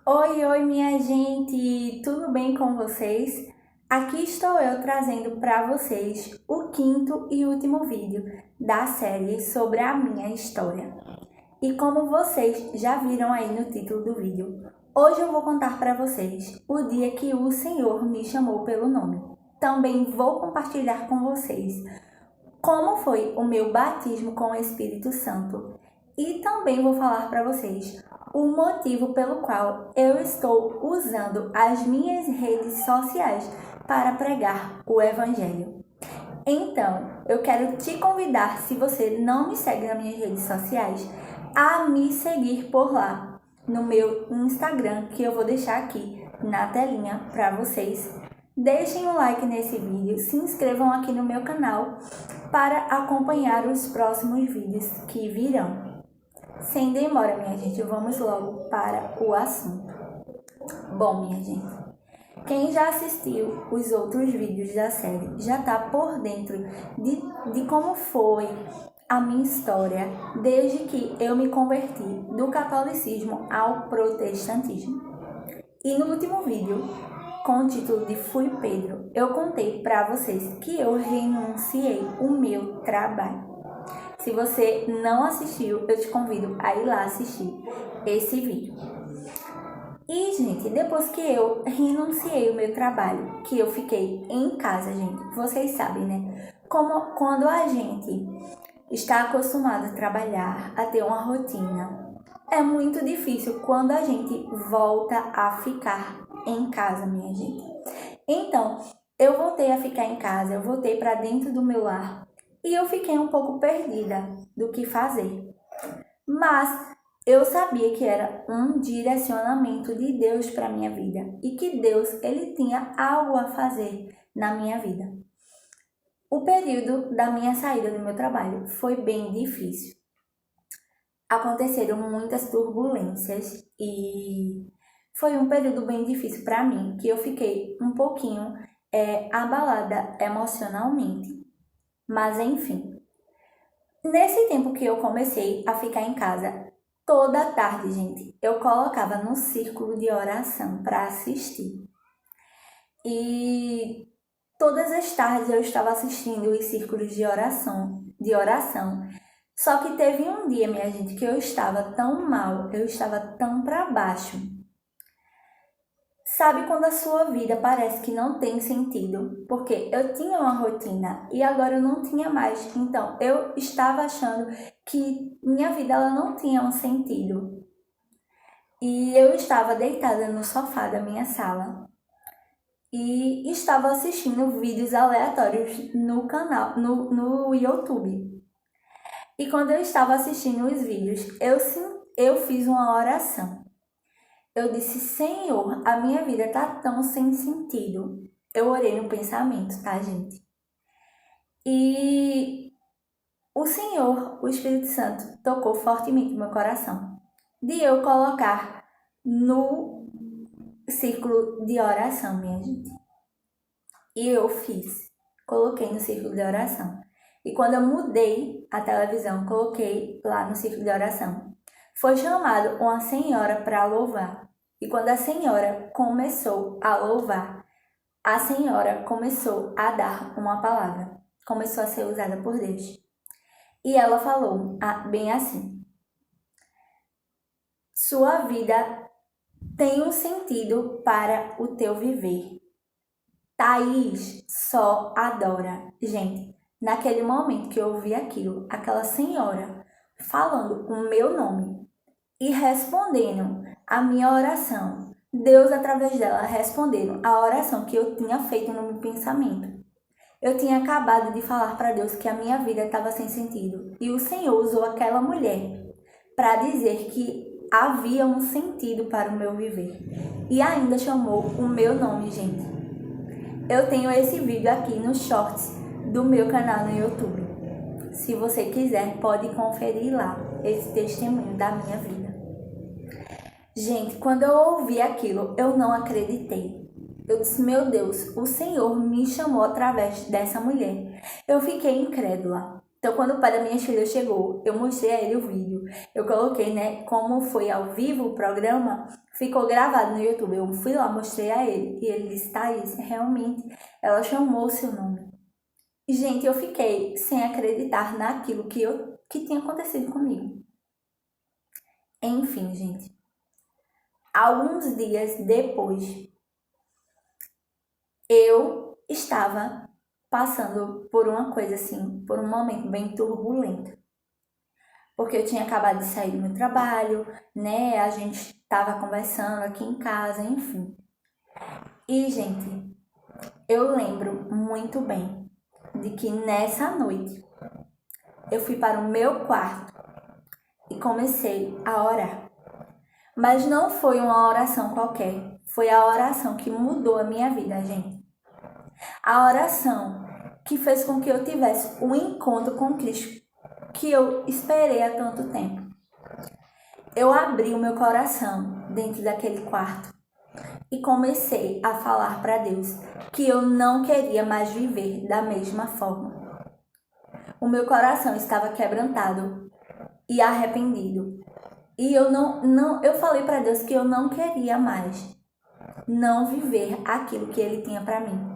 Oi, minha gente, tudo bem com vocês? Aqui estou eu trazendo para vocês o quinto e último vídeo da série sobre a minha história. E como vocês já viram aí no título do vídeo, hoje eu vou contar para vocês o dia que o Senhor me chamou pelo nome. Também vou compartilhar com vocês como foi o meu batismo com o Espírito Santo. E também vou falar para vocês o motivo pelo qual eu estou usando as minhas redes sociais para pregar o Evangelho. Então, eu quero te convidar, se você não me segue nas minhas redes sociais, a me seguir por lá, no meu Instagram, que eu vou deixar aqui na telinha para vocês. Deixem um like nesse vídeo, se inscrevam aqui no meu canal para acompanhar os próximos vídeos que virão. Sem demora, minha gente, vamos logo para o assunto. Bom, minha gente, quem já assistiu os outros vídeos da série já está por dentro de como foi a minha história desde que eu me converti do catolicismo ao protestantismo. E no último vídeo, com o título de Fui Pedro, eu contei para vocês que eu renunciei o meu trabalho. Se você não assistiu, eu te convido a ir lá assistir esse vídeo. E, gente, depois que eu renunciei o meu trabalho, que eu fiquei em casa, gente, vocês sabem, né? Como quando a gente está acostumado a trabalhar, a ter uma rotina, é muito difícil quando a gente volta a ficar em casa, minha gente. Então, eu voltei a ficar em casa, eu voltei para dentro do meu lar e eu fiquei um pouco perdida do que fazer. Mas eu sabia que era um direcionamento de Deus para minha vida e que Deus ele tinha algo a fazer na minha vida. O período da minha saída do meu trabalho foi bem difícil. Aconteceram muitas turbulências e foi um período bem difícil para mim, que eu fiquei um pouquinho abalada emocionalmente. Mas enfim, nesse tempo que eu comecei a ficar em casa, toda tarde, gente, eu colocava no círculo de oração para assistir. E todas as tardes eu estava assistindo os círculos de oração. Só que teve um dia, minha gente, que eu estava tão mal, eu estava tão para baixo. Sabe quando a sua vida parece que não tem sentido? Porque eu tinha uma rotina e agora eu não tinha mais. Então, eu estava achando que minha vida ela não tinha um sentido. E eu estava deitada no sofá da minha sala e estava assistindo vídeos aleatórios no canal, no YouTube. E quando eu estava assistindo os vídeos, eu fiz uma oração. Eu disse, Senhor, a minha vida tá tão sem sentido. Eu orei no pensamento, tá, gente? E o Senhor, o Espírito Santo, tocou fortemente no meu coração. De eu colocar no círculo de oração, minha gente. E eu fiz. Coloquei no círculo de oração. E quando eu mudei a televisão, coloquei lá no círculo de oração. Foi chamado uma senhora para louvar. E quando a senhora começou a louvar, a senhora começou a dar uma palavra. Começou a ser usada por Deus. E ela falou bem assim: sua vida tem um sentido para o teu viver. Thaís só adora. Gente, naquele momento que eu ouvi aquilo, aquela senhora falando o meu nome e respondendo a minha oração, Deus através dela respondendo a oração que eu tinha feito no meu pensamento. Eu tinha acabado de falar para Deus que a minha vida estava sem sentido e o Senhor usou aquela mulher para dizer que havia um sentido para o meu viver e ainda chamou o meu nome, gente. Eu tenho esse vídeo aqui nos shorts do meu canal no YouTube. Se você quiser, pode conferir lá esse testemunho da minha vida. Gente, quando eu ouvi aquilo, eu não acreditei. Eu disse, meu Deus, o Senhor me chamou através dessa mulher. Eu fiquei incrédula. Então, quando o pai da minha filha chegou, eu mostrei a ele o vídeo. Eu coloquei, né, como foi ao vivo o programa, ficou gravado no YouTube. Eu fui lá, mostrei a ele, e ele disse, Thaís, realmente, ela chamou o seu nome. E, gente, eu fiquei sem acreditar naquilo que tinha acontecido comigo. Enfim, gente, alguns dias depois, eu estava passando por uma coisa assim, por um momento bem turbulento. Porque eu tinha acabado de sair do meu trabalho, né? A gente estava conversando aqui em casa, enfim. E, gente, eu lembro muito bem de que nessa noite eu fui para o meu quarto e comecei a orar. Mas não foi uma oração qualquer, foi a oração que mudou a minha vida, gente. A oração que fez com que eu tivesse um encontro com Cristo que eu esperei há tanto tempo. Eu abri o meu coração dentro daquele quarto e comecei a falar para Deus que eu não queria mais viver da mesma forma. O meu coração estava quebrantado e arrependido. E eu falei para Deus que eu não queria mais não viver aquilo que ele tinha para mim.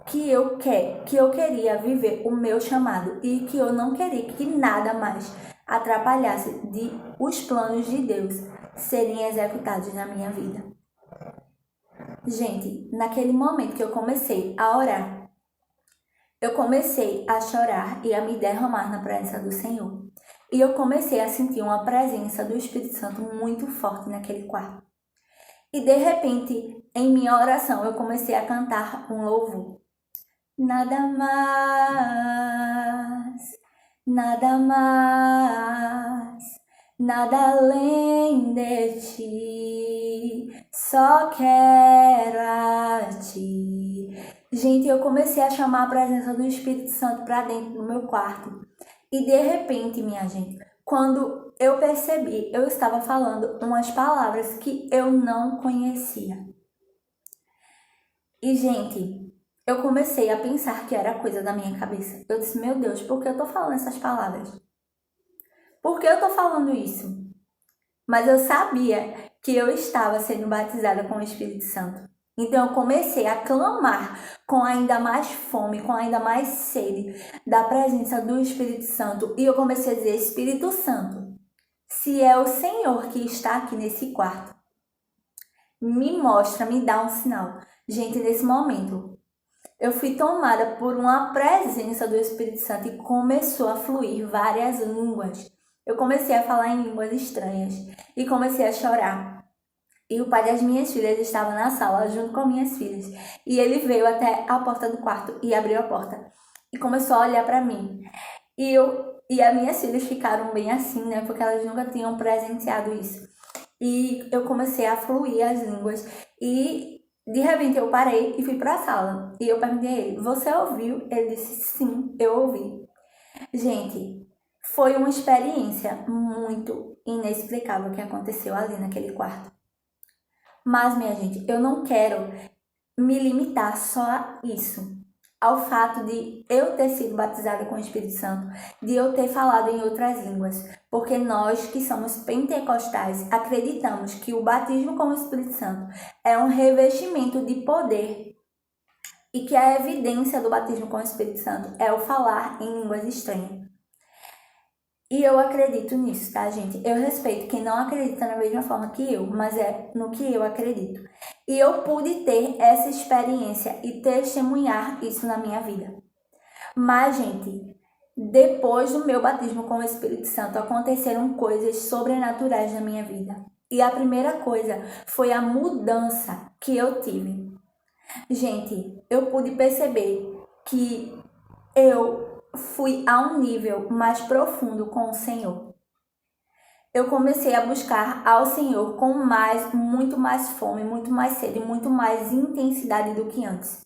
Que eu queria viver o meu chamado e que eu não queria que nada mais atrapalhasse os planos de Deus serem executados na minha vida. Gente, naquele momento que eu comecei a orar, eu comecei a chorar e a me derramar na presença do Senhor. E eu comecei a sentir uma presença do Espírito Santo muito forte naquele quarto. E de repente, em minha oração, eu comecei a cantar um louvor. Nada mais, nada mais, nada além de ti, só quero a ti. Gente, eu comecei a chamar a presença do Espírito Santo para dentro do meu quarto. E de repente, minha gente, quando eu percebi, eu estava falando umas palavras que eu não conhecia. E, gente, eu comecei a pensar que era coisa da minha cabeça. Eu disse, meu Deus, por que eu tô falando essas palavras? Por que eu tô falando isso? Mas eu sabia que eu estava sendo batizada com o Espírito Santo. Então eu comecei a clamar com ainda mais fome, com ainda mais sede da presença do Espírito Santo. E eu comecei a dizer, Espírito Santo, se é o Senhor que está aqui nesse quarto, me mostra, me dá um sinal. Gente, nesse momento, eu fui tomada por uma presença do Espírito Santo e começou a fluir várias línguas. Eu comecei a falar em línguas estranhas e comecei a chorar. E o pai das minhas filhas estava na sala junto com minhas filhas. E ele veio até a porta do quarto e abriu a porta. E começou a olhar para mim. E as minhas filhas ficaram bem assim, né? Porque elas nunca tinham presenciado isso. E eu comecei a fluir as línguas. E de repente eu parei e fui para a sala. E eu perguntei a ele, você ouviu? Ele disse, sim, eu ouvi. Gente, foi uma experiência muito inexplicável que aconteceu ali naquele quarto. Mas, minha gente, eu não quero me limitar só a isso. Ao fato de eu ter sido batizada com o Espírito Santo, de eu ter falado em outras línguas, porque nós que somos pentecostais acreditamos que o batismo com o Espírito Santo é um revestimento de poder e que a evidência do batismo com o Espírito Santo é o falar em línguas estranhas. E eu acredito nisso, tá, gente? Eu respeito quem não acredita da mesma forma que eu, mas é no que eu acredito. E eu pude ter essa experiência e testemunhar isso na minha vida. Mas, gente, depois do meu batismo com o Espírito Santo, aconteceram coisas sobrenaturais na minha vida. E a primeira coisa foi a mudança que eu tive. Gente, eu pude perceber que eu fui a um nível mais profundo com o Senhor. Eu comecei a buscar ao Senhor com muito mais fome, muito mais sede, muito mais intensidade do que antes.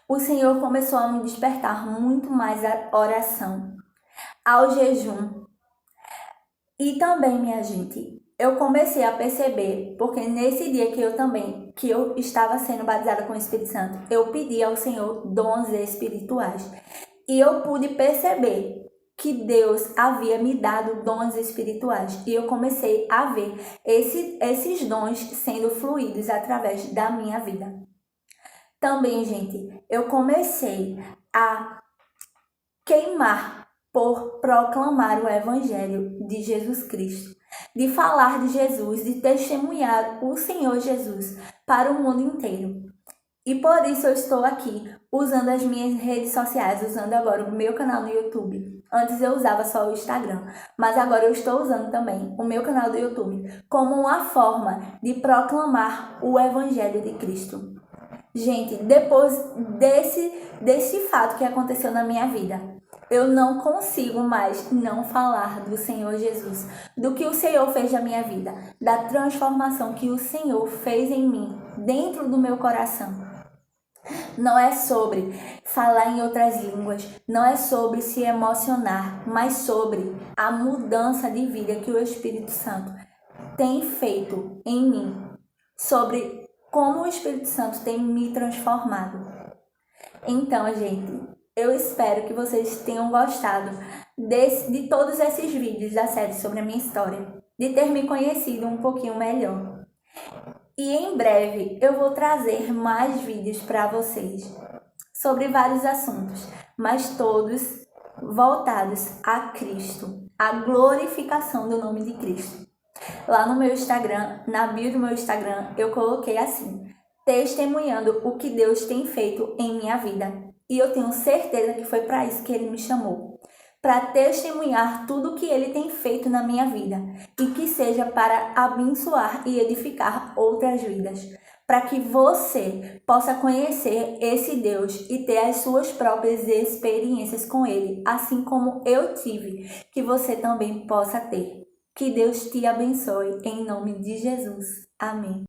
O Senhor começou a me despertar muito mais a oração, ao jejum. E também, minha gente, eu comecei a perceber, porque nesse dia que eu estava sendo batizada com o Espírito Santo, eu pedi ao Senhor dons espirituais. E eu pude perceber que Deus havia me dado dons espirituais e eu comecei a ver esses dons sendo fluídos através da minha vida. Também, gente, eu comecei a queimar por proclamar o Evangelho de Jesus Cristo, de falar de Jesus, de testemunhar o Senhor Jesus para o mundo inteiro. E por isso eu estou aqui usando as minhas redes sociais, usando agora o meu canal no YouTube. Antes eu usava só o Instagram, mas agora eu estou usando também o meu canal do YouTube como uma forma de proclamar o Evangelho de Cristo. Gente, depois desse fato que aconteceu na minha vida, eu não consigo mais não falar do Senhor Jesus, do que o Senhor fez na minha vida, da transformação que o Senhor fez em mim, dentro do meu coração. Não é sobre falar em outras línguas, não é sobre se emocionar, mas sobre a mudança de vida que o Espírito Santo tem feito em mim, sobre como o Espírito Santo tem me transformado. Então, gente, eu espero que vocês tenham gostado de todos esses vídeos da série sobre a minha história, de ter me conhecido um pouquinho melhor. E em breve eu vou trazer mais vídeos para vocês sobre vários assuntos, mas todos voltados a Cristo, a glorificação do nome de Cristo. Lá no meu Instagram, na bio do meu Instagram, eu coloquei assim: testemunhando o que Deus tem feito em minha vida. E eu tenho certeza que foi para isso que Ele me chamou, para testemunhar tudo o que Ele tem feito na minha vida e que seja para abençoar e edificar outras vidas, para que você possa conhecer esse Deus e ter as suas próprias experiências com Ele, assim como eu tive, que você também possa ter. Que Deus te abençoe em nome de Jesus. Amém.